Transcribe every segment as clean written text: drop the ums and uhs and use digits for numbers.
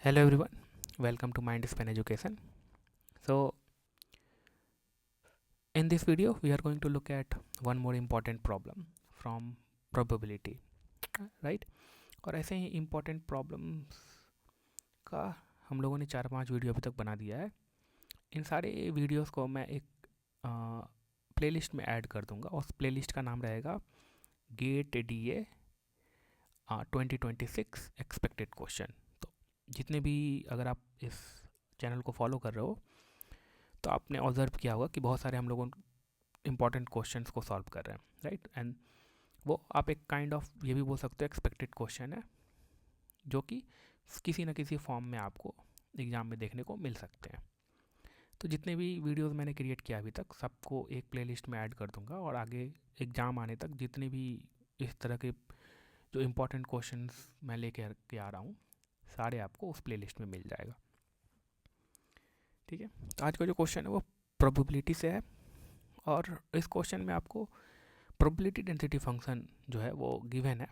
Hello everyone, welcome to Mindspan Education. So, in this video, we are going to look at one more important problem from probability, right? और ऐसे ही important problems का हम लोगों ने 4-5 video अभी तक बना दिया है. इन सारे वीडियोस को मैं एक प्लेलिस्ट में ऐड कर दूंगा. उस प्लेलिस्ट का नाम रहेगा गेट DA 2026 एक्सपेक्टेड क्वेश्चन. तो जितने भी अगर आप इस चैनल को फॉलो कर रहे हो तो आपने ऑब्जर्व किया होगा कि बहुत सारे हम लोगों इंपॉर्टेंट क्वेश्चंस को सॉल्व कर रहे हैं, राइट. एंड वो आप एक काइंड ऑफ ये भी बोल सकते हो एक्सपेक्टेड क्वेश्चन है जो कि किसी न किसी फॉर्म में आपको एग्ज़ाम में देखने को मिल सकते हैं. तो जितने भी वीडियोस मैंने क्रिएट किया अभी तक सबको एक प्लेलिस्ट में ऐड कर दूंगा और आगे एग्ज़ाम आने तक जितने भी इस तरह के जो इम्पोर्टेंट क्वेश्चंस मैं लेके के आ रहा हूँ सारे आपको उस प्लेलिस्ट में मिल जाएगा. ठीक है. तो आज का जो क्वेश्चन है वो प्रोबेबिलिटी से है और इस क्वेश्चन में आपको प्रोबेबिलिटी डेंसिटी फंक्शन जो है वो गिवन है.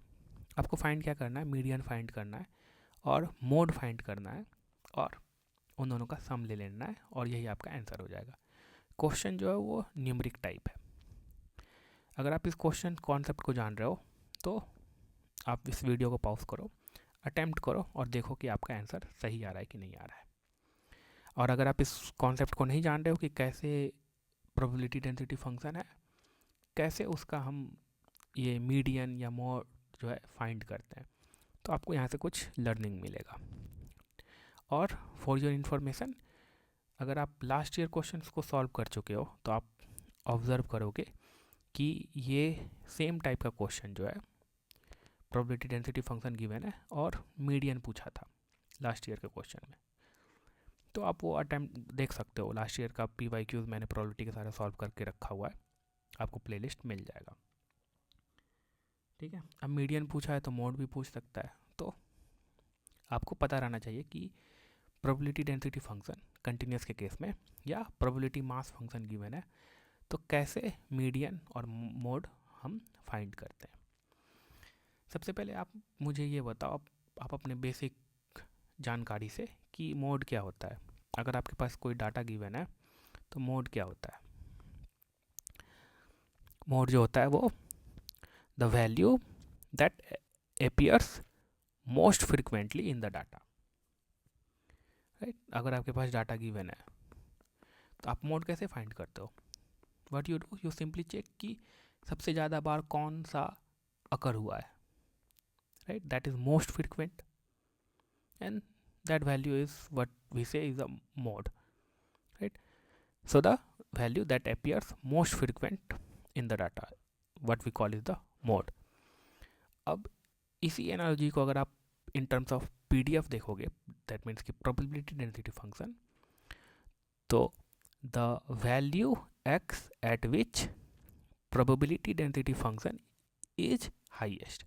आपको फाइंड क्या करना है, मीडियन फाइंड करना है और मोड फाइंड करना है और उन दोनों का सम ले लेना है और यही आपका आंसर हो जाएगा. क्वेश्चन जो है वो न्यूमेरिक टाइप है. अगर आप इस क्वेश्चन कॉन्सेप्ट को जान रहे हो तो आप इस वीडियो को पॉज करो, अटेम्प्ट करो और देखो कि आपका आंसर सही आ रहा है कि नहीं आ रहा है. और अगर आप इस कॉन्सेप्ट को नहीं जान रहे हो कि कैसे प्रोबेबिलिटी डेंसिटी फंक्शन है, कैसे उसका हम ये मीडियन या मोड जो है फाइंड करते हैं, तो आपको यहाँ से कुछ लर्निंग मिलेगा. और फॉर योर इन्फॉर्मेशन, अगर आप लास्ट ईयर क्वेश्चंस को सॉल्व कर चुके हो तो आप ऑब्जर्व करोगे कि ये सेम टाइप का क्वेश्चन जो है प्रोबेबिलिटी डेंसिटी फंक्शन गिवन है और मीडियन पूछा था लास्ट ईयर के क्वेश्चन में. तो आप वो अटैम्प्ट देख सकते हो. लास्ट ईयर का PYQs मैंने प्रोबेबिलिटी के सारे सॉल्व करके रखा हुआ है, आपको प्लेलिस्ट मिल जाएगा. ठीक है. अब मीडियन पूछा है तो मोड भी पूछ सकता है. तो आपको पता रहना चाहिए कि प्रोबेबिलिटी डेंसिटी फंक्शन कंटिन्यूस के केस में या प्रोबेबिलिटी मास फंक्शन गिवन है तो कैसे मीडियन और मोड हम फाइंड करते हैं. सबसे पहले आप मुझे ये बताओ, आप अपने बेसिक जानकारी से कि मोड क्या होता है. अगर आपके पास कोई डाटा गिवन है तो मोड क्या होता है. मोड जो होता है वो the value that appears most frequently in the data, right. अगर आपके पास डाटा गिवन है तो आप मोड कैसे फाइंड करते हो. What you do, you simply check कि सबसे ज़्यादा बार कौन सा अकर हुआ है, right. That is most frequent and that value is what we say is a mode, right. So the value that appears most frequent in the data what we call is the mode. अब इसी analogy को अगर आप in terms of PDF देखोगे, that means कि probability density function, तो the value x eight which probability density function is highest.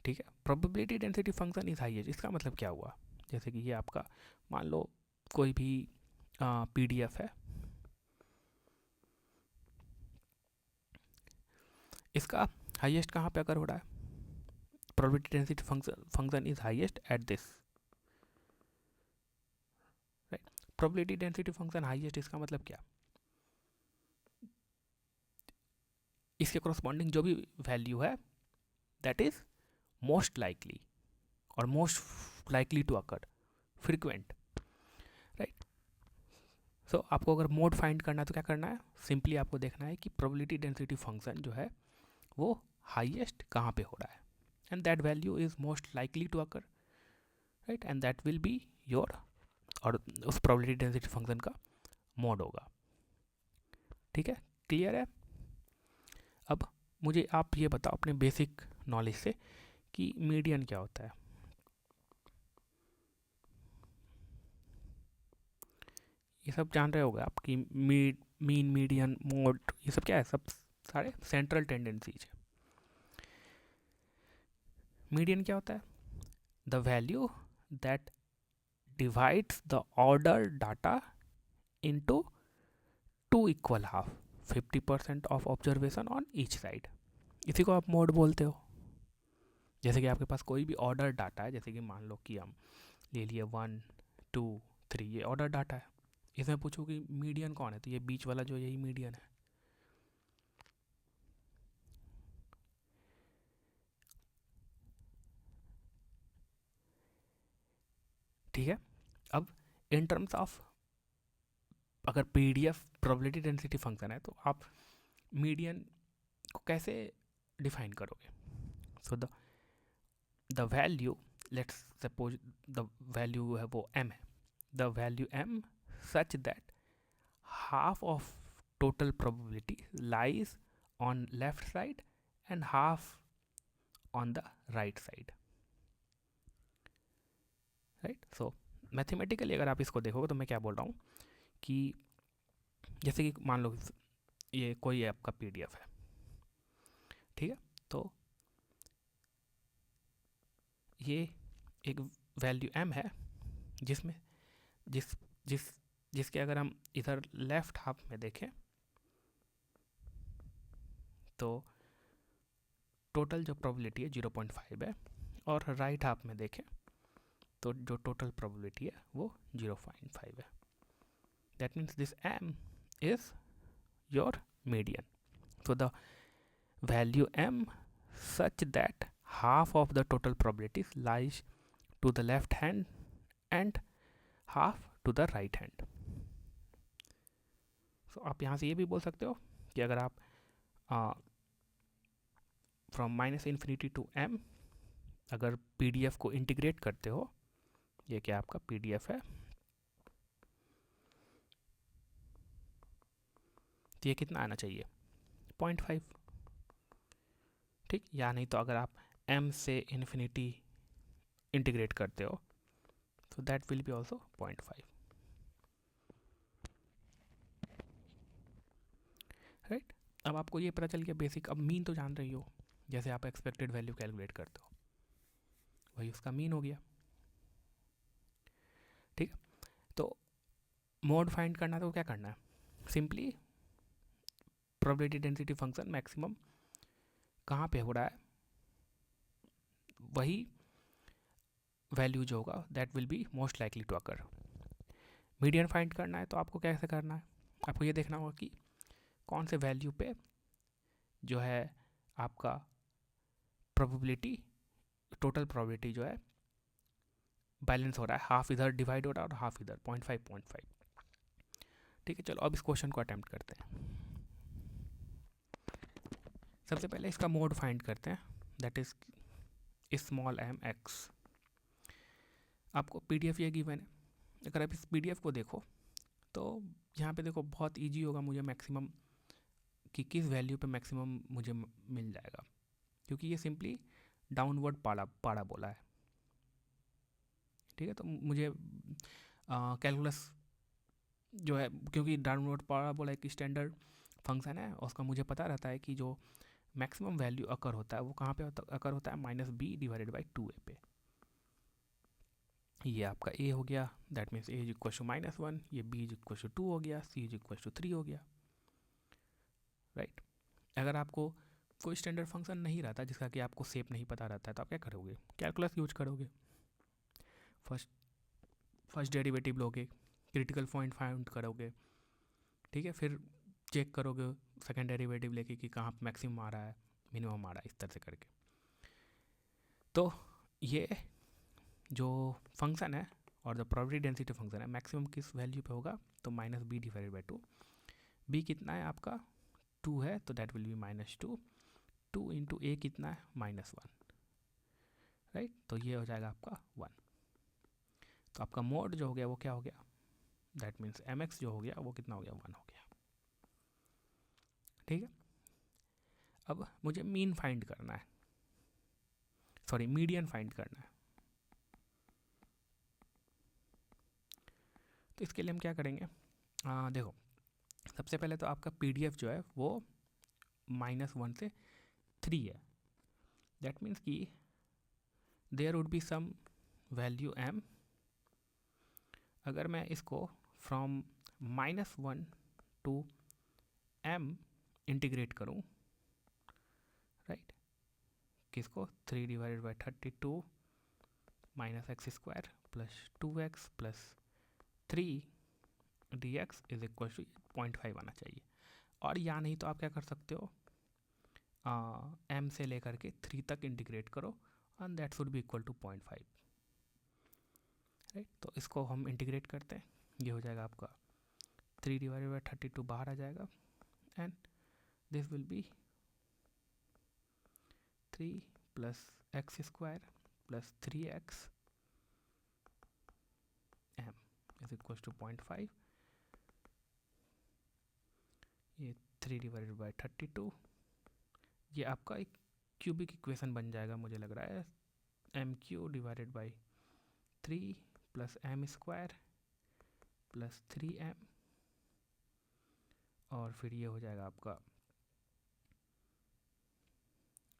ठीक है. Probability density function is highest इसका मतलब क्या हुआ. जैसे कि ये आपका मान लो कोई भी PDF है, इसका हाईएस्ट कहाँ पे अगर हो रहा है. Probability density function is highest at this, right. Probability density function highest इसका मतलब क्या, इसके कोरस्पॉन्डिंग जो भी वैल्यू है दैट इज मोस्ट लाइकली और most likely to occur, frequent, right. So आपको अगर मोड फाइंड करना है तो क्या करना है, सिंपली आपको देखना है कि प्रोबेबिलिटी डेंसिटी फंक्शन जो है वो हाईएस्ट कहाँ पे हो रहा है and that value is most likely to occur, right. And that will be your, और उस प्रोबेबिलिटी डेंसिटी फंक्शन का मोड होगा. ठीक है. क्लियर है. अब मुझे आप ये बताओ अपने बेसिक नॉलेज से कि मीडियन क्या होता है. ये सब जान रहे होगे आप कि मीन, मीडियन, मोड, ये सब क्या है, सब सारे सेंट्रल टेंडेंसीज है. मीडियन क्या होता है, the value that divides the order data into two equal half, 50% of observation on each side. इसी को आप मोड बोलते हो. जैसे कि आपके पास कोई भी ऑर्डर डाटा है, जैसे कि मान लो कि हम ले लिए 1 2 3, ये ऑर्डर डाटा है। इसमें पूछो कि मीडियन कौन है, तो ये बीच वाला जो यही मीडियन है। ठीक है। अब इन टर्म्स ऑफ अगर पीडीएफ प्रोबेबिलिटी डेंसिटी फंक्शन है तो आप मीडियन को कैसे डिफाइन करोगे? सो the value, let's suppose the value है वो m है, the value m such that half of total probability lies on left side and half on the right side, right? So mathematically अगर आप इसको देखोगे तो मैं क्या बोल रहा हूँ कि जैसे कि मान लो ये कोई आपका पीडीएफ है, ठीक है, तो ये एक वैल्यू m है जिसमें जिस जिस जिसके अगर हम इधर लेफ्ट हाफ में देखें तो टोटल जो प्रोबेबिलिटी है 0.5 है, और राइट हाफ में देखें तो जो टोटल प्रोबेबिलिटी है वो 0.5 है। That means this m is your median. So the value m such that half of the total probabilities lies to the left hand and half to the right hand. So आप यहाँ से ये भी बोल सकते हो कि अगर आप फ्रॉम -∞ टू m अगर पीडीएफ को इंटीग्रेट करते हो, ये क्या आपका पीडीएफ है, तो ये कितना आना चाहिए 0.5, ठीक। या नहीं तो अगर आप m से इन्फिनिटी इंटीग्रेट करते हो तो that will B also 0.5, right. अब आपको ये पता चल गया बेसिक। अब मीन तो जान रही हो, जैसे आप एक्सपेक्टेड वैल्यू कैलकुलेट करते हो वही उसका मीन हो गया, ठीक है। तो मोड फाइंड करना तो क्या करना है, simply probability density function maximum कहाँ पे हो रहा है वही वैल्यू जो होगा that will be most likely to occur. Median find करना है तो आपको कैसे करना है, आपको ये देखना होगा कि कौन से वैल्यू पे जो है आपका प्रोबेबिलिटी, टोटल प्रोबेबिलिटी जो है बैलेंस हो रहा है, हाफ इधर डिवाइड हो रहा है और हाफ इधर 0.5, ठीक है। चलो अब इस क्वेश्चन को अटेम्प्ट करते हैं। सबसे पहले इसका मोड फाइंड करते हैं, that is small m x। आपको पीडीएफ ये गिवन है, अगर आप इस पीडीएफ को देखो तो यहाँ पे देखो बहुत इजी होगा मुझे मैक्सिमम कि किस वैल्यू पे मैक्सिमम मुझे मिल जाएगा, क्योंकि ये सिंपली डाउनवर्ड पाड़ा बोला है, ठीक है। तो मुझे कैलकुलस जो है, क्योंकि डाउनवर्ड पाड़ा बोला एक स्टैंडर्ड फंक्शन है, उसका मुझे पता रहता है कि जो मैक्सिमम वैल्यू अकर होता है वो कहाँ पे अकर होता है -b/2a पे। ये आपका a हो गया, that means a is equal to -1, ये b इज इक्वल टू 2 हो गया, c इज इक्वल टू 3 हो गया, राइट। अगर आपको कोई स्टैंडर्ड फंक्शन नहीं रहता जिसका कि आपको शेप नहीं पता रहता है तो आप क्या करोगे, कैलकुलस यूज करोगे, फर्स्ट डेरिवेटिव लोगे, क्रिटिकल पॉइंट फाइंड करोगे, ठीक है, फिर चेक करोगे सेकेंड डेरिवेटिव लेके कि कहाँ मैक्सिमम आ रहा है मिनिमम आ रहा है, इस तरह से करके। तो ये जो फंक्शन है और द प्रोबेबिलिटी डेंसिटी फंक्शन है मैक्सिमम किस वैल्यू पे होगा, तो -b/2। b कितना है आपका 2 है, तो that will B -2, 2 into a कितना है -1, राइट। तो ये हो जाएगा आपका 1। तो आपका मोड जो हो गया वो क्या हो गया, दैट मीन्स mx जो हो गया वो कितना हो गया 1 हो गया, ठीक है। अब मुझे मीन फाइंड करना है, सॉरी मीडियन फाइंड करना है। तो इसके लिए हम क्या करेंगे, देखो सबसे पहले तो आपका पीडीएफ जो है वो -1 से 3 है, दैट मीन्स कि there would be some value m। अगर मैं इसको फ्रॉम -1 टू m इंटीग्रेट करूं, राइट, किसको 3/32 minus x square plus 2x plus 3 dx is equal to 0.5 आना चाहिए। और या नहीं तो आप क्या कर सकते हो, m से लेकर के 3 तक इंटीग्रेट करो and that should be equal to 0.5, right. तो इसको हम इंटीग्रेट करते हैं, ये हो जाएगा आपका 3/32 बाहर आ जाएगा and this will be 3 plus x square plus 3x m is equal to 0.5। ये 3/32 ये आपका एक क्यूबिक इक्वेशन बन जाएगा मुझे लग रहा है, m³/3 plus m square plus 3m और फिर ये हो जाएगा आपका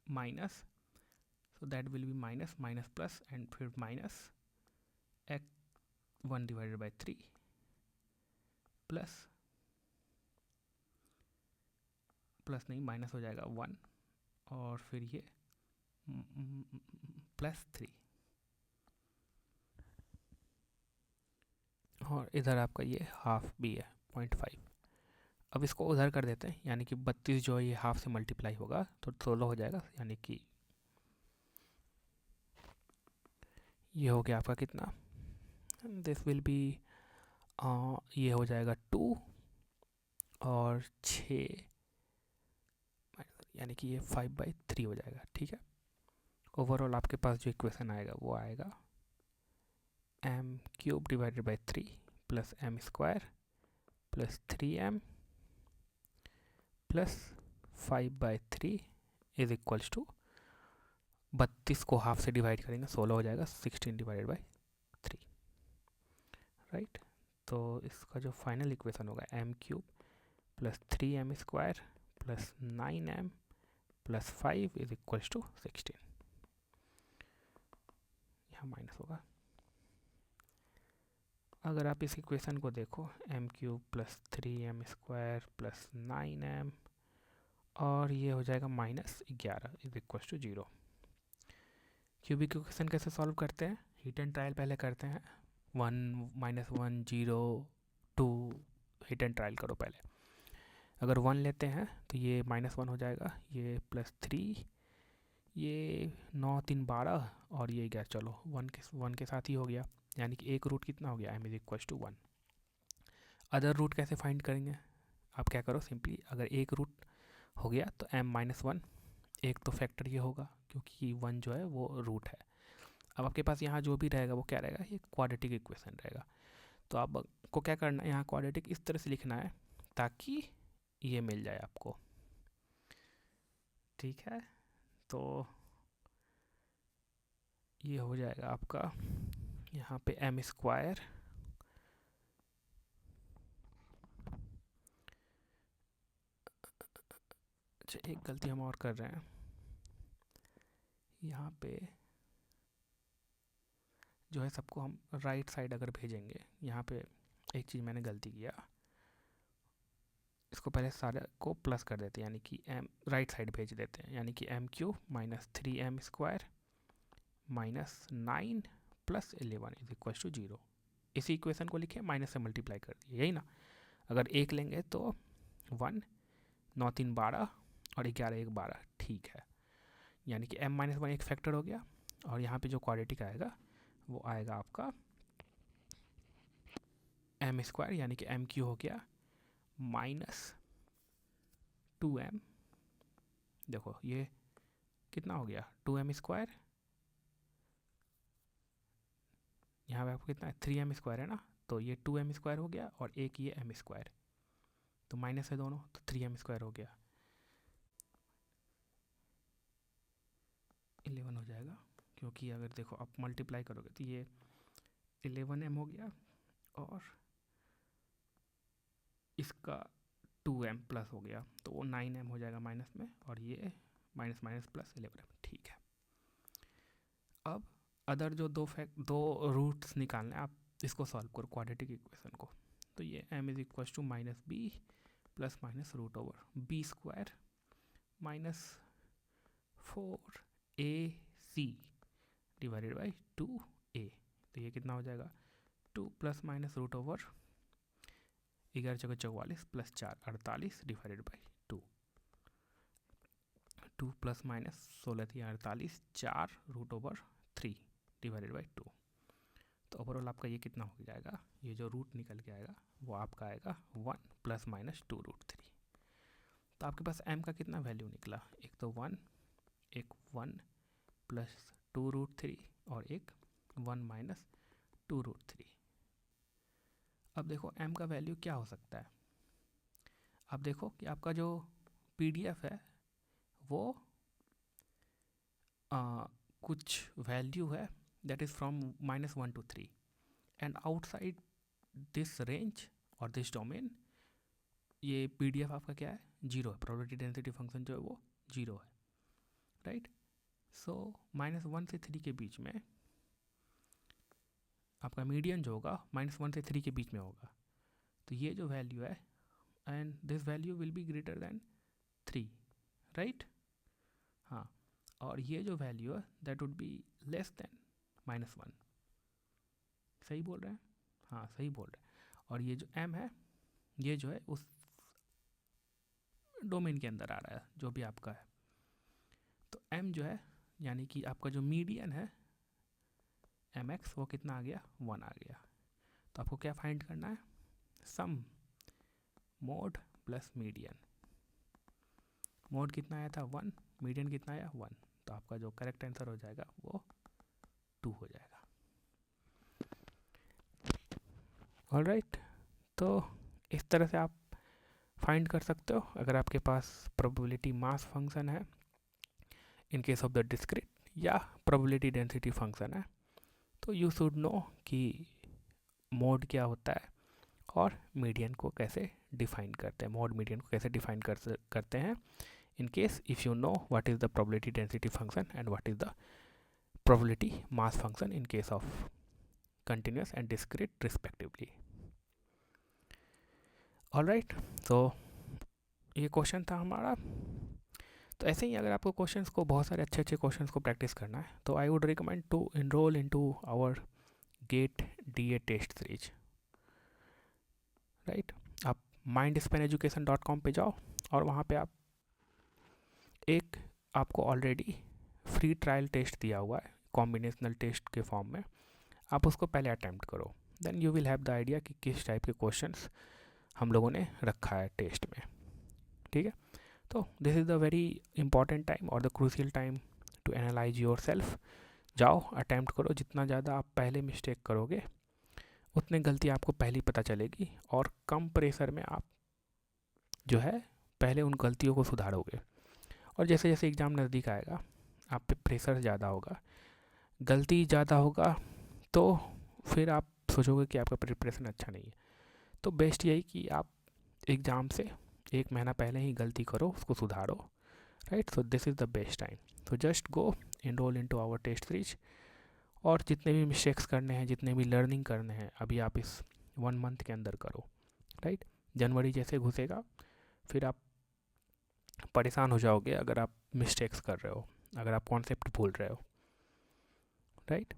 minus, so that will B minus minus plus and फिर माइनस 1/3 प्लस नहीं माइनस हो जाएगा 1 और फिर ये प्लस 3 और इधर आपका ये हाफ भी है 0.5। अब इसको उधर कर देते हैं, यानी कि 32 जो है ये हाफ से मल्टीप्लाई होगा तो 16 हो जाएगा, यानी कि ये हो गया आपका कितना, दिस विल बी ये हो जाएगा 2 और 6 यानी कि ये 5/3 हो जाएगा, ठीक है। ओवरऑल आपके पास जो इक्वेशन आएगा वो आएगा m³/3 plus m square plus 3m plus 5/3 is equals to 32 को हाफ से डिवाइड करेंगे 16 हो जाएगा 16/3, राइट। तो इसका जो फाइनल इक्वेशन होगा m³ plus 3m square plus 9m plus 5 is equals to 16, यहाँ माइनस होगा। अगर आप इस इक्वेशन को देखो m³ plus 3m square plus 9m और ये हो जाएगा -11 is equals to 0। Cubic equation कैसे सॉल्व करते हैं, हिट एंड ट्रायल पहले करते हैं, 1 -1 0 2 हिट एंड ट्रायल करो पहले। अगर 1 लेते हैं तो ये -1 हो जाएगा, ये +3, ये 9 3 12 और ये 11, चलो 1 के साथ ही हो गया, यानी कि एक रूट कितना हो गया m is equal to 1। Other root कैसे फाइंड करेंगे, आप क्या करो सिंपली, अगर एक रूट हो गया तो m-1, एक तो फैक्टर ये होगा क्योंकि 1 जो है वो रूट है। अब आपके पास यहाँ जो भी रहेगा वो क्या रहेगा, ये क्वाड्रेटिक इक्वेशन रहेगा। तो आपको क्या करना है, यहाँ क्वाड्रेटिक इस तरह से लिखना है ताकि ये मिल जाए आपको, ठीक है। तो ये हो जाएगा आपका यहाँ पे m स्क्वायर अच्छा एक गलती हम और कर रहे हैं, यहाँ पे जो है सबको हम राइट साइड अगर भेजेंगे, यहाँ पे एक चीज़ मैंने गलती किया, इसको पहले सारे को प्लस कर देते हैं, यानी कि m राइट साइड भेज देते हैं, यानी कि m³ minus 3m square minus 9 plus 11 is equal to 0। इसी इक्वेशन को लिखे माइनस से मल्टीप्लाई कर दिए, यही ना। अगर एक लेंगे तो 1 9 3 12 और 11 1 12, ठीक है। यानी कि m-1 एक फैक्टर हो गया और यहाँ पे जो क्वाड्रेटिक आएगा वो आएगा आपका m स्क्वायर, यानी कि m³ हो गया -2m, देखो ये कितना हो गया 2m स्क्वायर, यहाँ पे आपको कितना है 3m स्क्वायर है ना, तो ये 2m स्क्वायर हो गया और एक ये m स्क्वायर, तो माइनस है दोनों, तो 3m स्क्वायर हो गया 11 हो जाएगा, क्योंकि अगर देखो आप मल्टीप्लाई करोगे तो ये 11m हो गया और इसका 2m प्लस हो गया तो वो 9m हो जाएगा माइनस में, और ये माइनस माइनस प्लस 11m, ठीक है। अब अदर जो दो रूट्स निकालने, आप इसको सॉल्व करो क्वाड्रेटिक इक्वेशन को, तो ये m is equal to -b plus minus root over b square minus 4 AC divided by 2A। तो ये कितना हो जाएगा 2 प्लस माइनस रूट ओवर 11 चौके 44 plus 4 48 divided by 2। 2 plus minus 16 थी 48 4 रूट ओवर 3 डिवाइडेड बाई 2। तो ओवरऑल आपका ये कितना हो जाएगा, ये जो रूट निकल के आएगा वो आपका आएगा 1 प्लस माइनस 2 रूट 3। तो आपके पास m का कितना वैल्यू निकला, एक तो 1, एक 1 प्लस 2 रूट 3 और एक 1 माइनस 2 रूट 3। अब देखो m का वैल्यू क्या हो सकता है। अब देखो कि आपका जो PDF है वो कुछ वैल्यू है that is from -1 to 3 and outside this range और दिस डोमेन ये PDF आपका क्या है, 0 है। प्रोबेबिलिटी डेंसिटी फंक्शन जो है वो 0 है, राइट। सो -1 से 3 के बीच में आपका मीडियन जो होगा -1 से 3 के बीच में होगा। तो ये जो वैल्यू है and this value will be greater than 3, right. हाँ, और ये जो वैल्यू है that would be less than -1। सही बोल रहे हैं, हाँ सही बोल रहे हैं। और ये जो m है ये जो है उस डोमेन के अंदर आ रहा है जो भी आपका है। तो m जो है यानी कि आपका जो मीडियन है mx वो कितना आ गया, 1 आ गया। तो आपको क्या फाइंड करना है, सम मोड प्लस मीडियन। मोड कितना आया था 1, मीडियन कितना आया 1। तो आपका जो करेक्ट आंसर हो जाएगा वो 2 हो जाएगा। ऑलराइट, तो इस तरह से आप फाइंड कर सकते हो अगर आपके पास प्रोबेबिलिटी मास फंक्शन है in case of the discrete या प्रोबेबिलिटी डेंसिटी फंक्शन है। तो यू शुड नो कि मोड क्या होता है और मीडियन को कैसे डिफाइन करते हैं, मोड मीडियन को कैसे डिफाइन करते हैं in case if you know what is the probability density function and what is the probability mass function in case of continuous and discrete respectively. Alright, so ये question था हमारा। तो ऐसे ही अगर आपको क्वेश्चंस को बहुत सारे अच्छे अच्छे क्वेश्चंस को प्रैक्टिस करना है तो I would recommend to enrol into our GATE DA test series, right. आप mindspaneducation.com पे जाओ और वहाँ पे आप एक आपको ऑलरेडी फ्री ट्रायल टेस्ट दिया हुआ है कॉम्बिनेशनल टेस्ट के फॉर्म में, आप उसको पहले अटैम्प्ट करो। Then you will have the idea कि किस टाइप के क्वेश्चंस हम लोगों ने रखा है टेस्ट में, ठीक है। तो this is the very important time और the crucial time to analyze yourself. जाओ अटैम्प्ट करो, जितना ज़्यादा आप पहले मिस्टेक करोगे उतनी गलती आपको पहले पता चलेगी और कम प्रेशर में आप जो है पहले उन गलतियों को सुधारोगे। और जैसे जैसे एग्ज़ाम नज़दीक आएगा आप पे प्रेशर ज़्यादा होगा, गलती ज़्यादा होगा, तो फिर आप सोचोगे कि आपका प्रिपरेशन अच्छा नहीं है। तो बेस्ट यही कि आप एग्ज़ाम से 1 महीना पहले ही गलती करो, उसको सुधारो, right. So this is the best time. तो just go enroll into our test series और जितने भी मिस्टेक्स करने हैं, जितने भी लर्निंग करने हैं, अभी आप इस 1 मंथ के अंदर करो, राइट। जनवरी जैसे घुसेगा फिर आप परेशान हो जाओगे अगर आप मिस्टेक्स कर रहे हो, अगर आप कॉन्सेप्ट भूल रहे हो, right.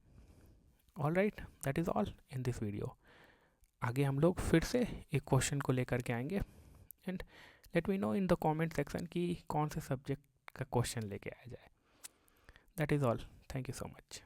All right, that is all in this video. आगे हम लोग फिर से एक क्वेश्चन को लेकर के आएंगे and let me know in the comment section कि कौन से सब्जेक्ट का क्वेश्चन लेके आया जाए। That is all, thank you so much.